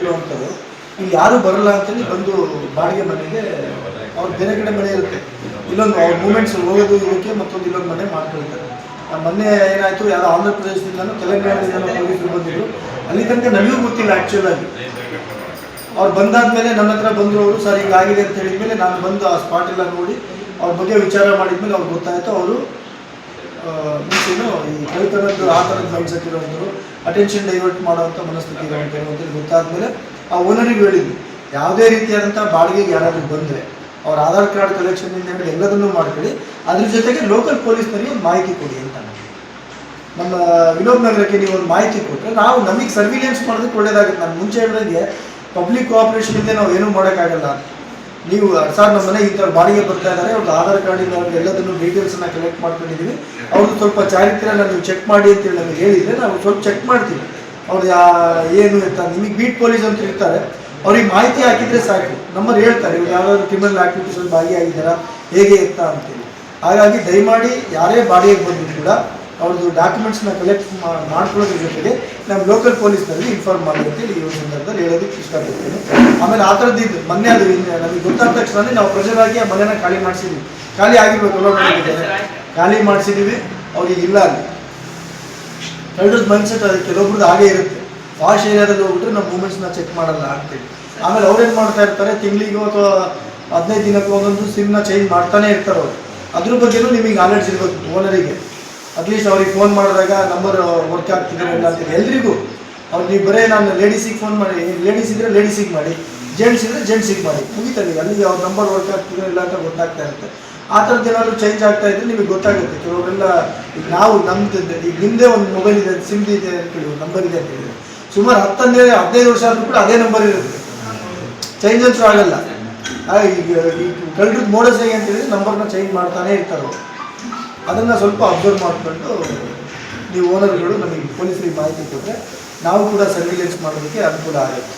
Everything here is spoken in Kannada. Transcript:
ಇರುವಂಥವ್ರು ಇಲ್ಲಿ ಯಾರೂ ಬರಲ್ಲ ಅಂತೇಳಿ ಬಂದು ಬಾಡಿಗೆ ಮನೆಗೆ ಅವ್ರು ಬೇರೆ ಕಡೆ ಮನೆ ಇರುತ್ತೆ, ಇಲ್ಲೊಂದು ಅವ್ರ ಮೂಮೆಂಟ್ಸ್ ಹೋಗೋದು ಇದಕ್ಕೆ ಮತ್ತೊಂದು ಇಲ್ಲೊಂದು ಮನೆ ಮಾಡ್ಕೊಳ್ತಾರೆ. ಮೊನ್ನೆ ಏನಾಯಿತು, ಯಾರೋ ಆಂಧ್ರ ಪ್ರದೇಶದಿಂದನೂ ತೆಲಂಗಾಣದಿಂದನೂ ಪೊಲೀಸರು ಬಂದಿದ್ರು. ಅಲ್ಲಿ ತನಕ ನಮಗೂ ಗೊತ್ತಿಲ್ಲ ಆ್ಯಕ್ಚುಲ್ ಆಗಿ. ಅವ್ರು ಬಂದಾದ್ಮೇಲೆ ನನ್ನ ಹತ್ರ ಬಂದರು. ಅವರು ಸರ್ ಹೀಗಾಗಿದೆ ಅಂತ ಹೇಳಿದ್ಮೇಲೆ ನಾನು ಬಂದು ಆ ಸ್ಪಾಟ್ ಎಲ್ಲ ನೋಡಿ ಅವ್ರ ಬಗ್ಗೆ ವಿಚಾರ ಮಾಡಿದ್ಮೇಲೆ ಅವ್ರಿಗೆ ಗೊತ್ತಾಯಿತು. ಅವರು ಮೀನ್ಸೇನು ಈ ಕಳ್ತನದ್ದು ಆ ಥರದ್ದು ಮೈಂಡ್ಸೆಟ್ ಇರೋಂಥವ್ರು, ಅಟೆನ್ಷನ್ ಡೈವರ್ಟ್ ಮಾಡೋವಂಥ ಮನಸ್ಥಿತಿ ಇರೋವಂಥವ್ರು ಅಂತೇಳಿ ಗೊತ್ತಾದ್ಮೇಲೆ ಆ ಓನರಿಗೆ ಹೇಳಿದ್ವಿ, ಯಾವುದೇ ರೀತಿಯಾದಂಥ ಬಾಡಿಗೆಗೆ ಯಾರಾದರೂ ಬಂದರೆ ಅವ್ರ ಆಧಾರ್ ಕಾರ್ಡ್ ಕಲೆಕ್ಷನ್ನಿಂದ ಹೇಳಿ ಎಲ್ಲದನ್ನೂ ಮಾಡ್ಕೊಳ್ಳಿ, ಅದ್ರ ಜೊತೆಗೆ ಲೋಕಲ್ ಪೊಲೀಸ್ನರಿಗೆ ಒಂದು ಮಾಹಿತಿ ಕೊಡಿ ಅಂತ. ನಮ್ಮ ವಿನೋದ್ ನಗರಕ್ಕೆ ನೀವು ಒಂದು ಮಾಹಿತಿ ಕೊಟ್ಟರೆ ನಾವು ನಮಗೆ ಸರ್ವಿಲೆನ್ಸ್ ಮಾಡೋದಕ್ಕೆ ಒಳ್ಳೇದಾಗುತ್ತೆ. ನಾನು ಮುಂಚೆ ಹೇಳಿದಂಗೆ ಪಬ್ಲಿಕ್ ಕೋಆಪ್ರೇಷನ್ ಇಲ್ಲದೆ ನಾವು ಏನೂ ಮಾಡೋಕ್ಕಾಗಲ್ಲ. ನೀವು ಸರ್ ನಮ್ಮ ಮನೆ ಈ ಥರ ಬಾಡಿಗೆ ಬರ್ತಾ ಇದ್ದಾರೆ, ಅವ್ರದ್ದು ಆಧಾರ್ ಕಾರ್ಡಿಂದ ಅವ್ರಿಗೆ ಎಲ್ಲದನ್ನು ಡೀಟೇಲ್ಸನ್ನು ಕಲೆಕ್ಟ್ ಮಾಡ್ಕೊಂಡಿದ್ದೀವಿ, ಅವ್ರದ್ದು ಸ್ವಲ್ಪ ಚಾರಿತ್ರ್ಯನ ನೀವು ಚೆಕ್ ಮಾಡಿ ಅಂತೇಳಿ ನಮಗೆ ಹೇಳಿದರೆ ನಾವು ಸ್ವಲ್ಪ ಚೆಕ್ ಮಾಡ್ತೀವಿ. ಅವ್ರು ಏನು ಅಂತ ನಿಮಗೆ ಬೀಟ್ ಪೊಲೀಸ್ ಅಂತ ಇರ್ತಾರೆ, ಅವ್ರಿಗೆ ಮಾಹಿತಿ ಹಾಕಿದರೆ ಸಾಕು, ನಂಬರ್ ಹೇಳ್ತಾರೆ ಇವ್ರು ಯಾವ್ದಾದ್ರು ಕ್ರಿಮಿನಲ್ ಆ್ಯಕ್ಟಿವಿಟೀಸಲ್ಲಿ ಭಾಗಿಯಾಗಿದ್ದಾರಾ ಹೇಗೆ ಅಂತ ಅಂತೇಳಿ. ಹಾಗಾಗಿ ದಯಮಾಡಿ ಯಾರೇ ಬಾಡಿಗೆಗೆ ಬಂದರೂ ಕೂಡ ಅವ್ರದ್ದು ಡಾಕ್ಯುಮೆಂಟ್ಸ್ನ ಕಲೆಕ್ಟ್ ಮಾಡ್ಕೊಳ್ಳೋದ್ರ ಜೊತೆಗೆ ನಮ್ಮ ಲೋಕಲ್ ಪೊಲೀಸ್ನಲ್ಲಿ ಇನ್ಫಾರ್ಮ್ ಮಾಡಿ ಅಂತೇಳಿ ಈ ಸಂದರ್ಭದಲ್ಲಿ ಹೇಳೋದಕ್ಕೆ ಇಷ್ಟಪಡ್ತೀನಿ. ಆಮೇಲೆ ಆ ಥರದ್ದು ಇದು ಮೊನ್ನೆ ಅದು ನಮಗೆ ಗೊತ್ತಾದ ತಕ್ಷಣ ನಾವು ಪ್ರಜೆಗಳಾಗಿ ಆ ಮನೆನ ಖಾಲಿ ಮಾಡಿಸಿದ್ವಿ. ಖಾಲಿ ಆಗಿರ್ಬೇಕು, ಖಾಲಿ ಮಾಡಿಸಿದ್ದೀವಿ. ಅವ್ರಿಗೆ ಇಲ್ಲ ಅಲ್ಲಿ ಕಳ್ಳದ ಮೈಂಡ್ಸೆಟ್ ಅದಕ್ಕೆ ಕೆಲವೊಬ್ರದ್ದು ಹಾಗೇ ಇರುತ್ತೆ. ವಾಶ್ ಏರಿಯಾದಲ್ಲಿ ಹೋಗ್ಬಿಟ್ರೆ ನಮ್ಮ ಮೂಮೆಂಟ್ಸ್ನ ಚೆಕ್ ಮಾಡಲ್ಲ ಅಂತೇಳಿ. ಆಮೇಲೆ ಅವ್ರೇನು ಮಾಡ್ತಾ ಇರ್ತಾರೆ, ತಿಂಗಳಿಗೋ ಅಥವಾ 15 ದಿನಕ್ಕೂ ಒಂದೊಂದು ಸಿಮ್ನ ಚೇಂಜ್ ಮಾಡ್ತಾನೆ ಇರ್ತಾರೆ ಅವರು. ಅದ್ರ ಬಗ್ಗೆನೂ ನಿಮಗೆ ನಾಲೆಡ್ಜ್ ಇರಬೇಕು ಓನರಿಗೆ. ಅಟ್ಲೀಸ್ಟ್ ಅವ್ರಿಗೆ ಫೋನ್ ಮಾಡಿದಾಗ ನಂಬರ್ ವರ್ಕ್ ಆಗ್ತಿದ್ದಾರೆ ಇಲ್ಲ ಅಂತಿದೆ ಎಲ್ರಿಗೂ. ಅವ್ರು ನೀವು ಬರೀ ನಾನು ಲೇಡೀಸಿಗೆ ಫೋನ್ ಮಾಡಿ, ಲೇಡೀಸ್ ಇದ್ದರೆ ಲೇಡೀಸಿಗೆ ಮಾಡಿ, ಜೆಂಟ್ಸ್ ಇದ್ದರೆ ಜೆಂಟ್ಸಿಗೆ ಮಾಡಿ, ಮುಗಿತಾರೆ. ಅಲ್ಲಿಗೆ ಅವ್ರ ನಂಬರ್ ವರ್ಕ್ ಆಗ್ತಿದೆ ಇಲ್ಲ ಅಂತ ಗೊತ್ತಾಗ್ತಾ ಇರುತ್ತೆ. ಆ ಥರದ್ದು ಏನಾದರೂ ಚೇಂಜ್ ಆಗ್ತಾ ಇದ್ರೆ ನಿಮಗೆ ಗೊತ್ತಾಗುತ್ತೆ. ಕೆಲವರೆಲ್ಲ ಈಗ ನಾವು ನಮ್ದು ಈಗ ನಿಮ್ಮದೇ ಒಂದು ಮೊಬೈಲ್ ಇದೆ, ಸಿಮ್ದು ಇದೆ ಅಂತ ಹೇಳಿ ನಂಬರ್ ಇದೆ ಅಂತ ಹೇಳಿದ್ರೆ ಸುಮಾರು 10-15 ವರ್ಷ ಆದರೂ ಕೂಡ ಅದೇ ನಂಬರ್ ಇರುತ್ತೆ, ಚೇಂಜ್ ಅಂತೂ ಆಗಲ್ಲ. ಈಗ ಕಳ್ಳರದ್ದು ಮೋಡಸ್ ಹೇಗೆ ಅಂತ ಹೇಳಿದ್ರೆ ನಂಬರ್ನ ಚೇಂಜ್ ಮಾಡ್ತಾನೆ ಇರ್ತಾರೆ. ಅದನ್ನು ಸ್ವಲ್ಪ ಅಬ್ಸರ್ವ್ ಮಾಡಿಕೊಂಡು ನೀವು ಓನರ್ಗಳು ನಮಗೆ ಪೊಲೀಸರಿಗೆ ಮಾಹಿತಿ ಕೊಟ್ಟರೆ ನಾವು ಕೂಡ ಸರ್ವಿಲೆನ್ಸ್ ಮಾಡೋದಕ್ಕೆ ಅನುಕೂಲ ಆಗುತ್ತೆ.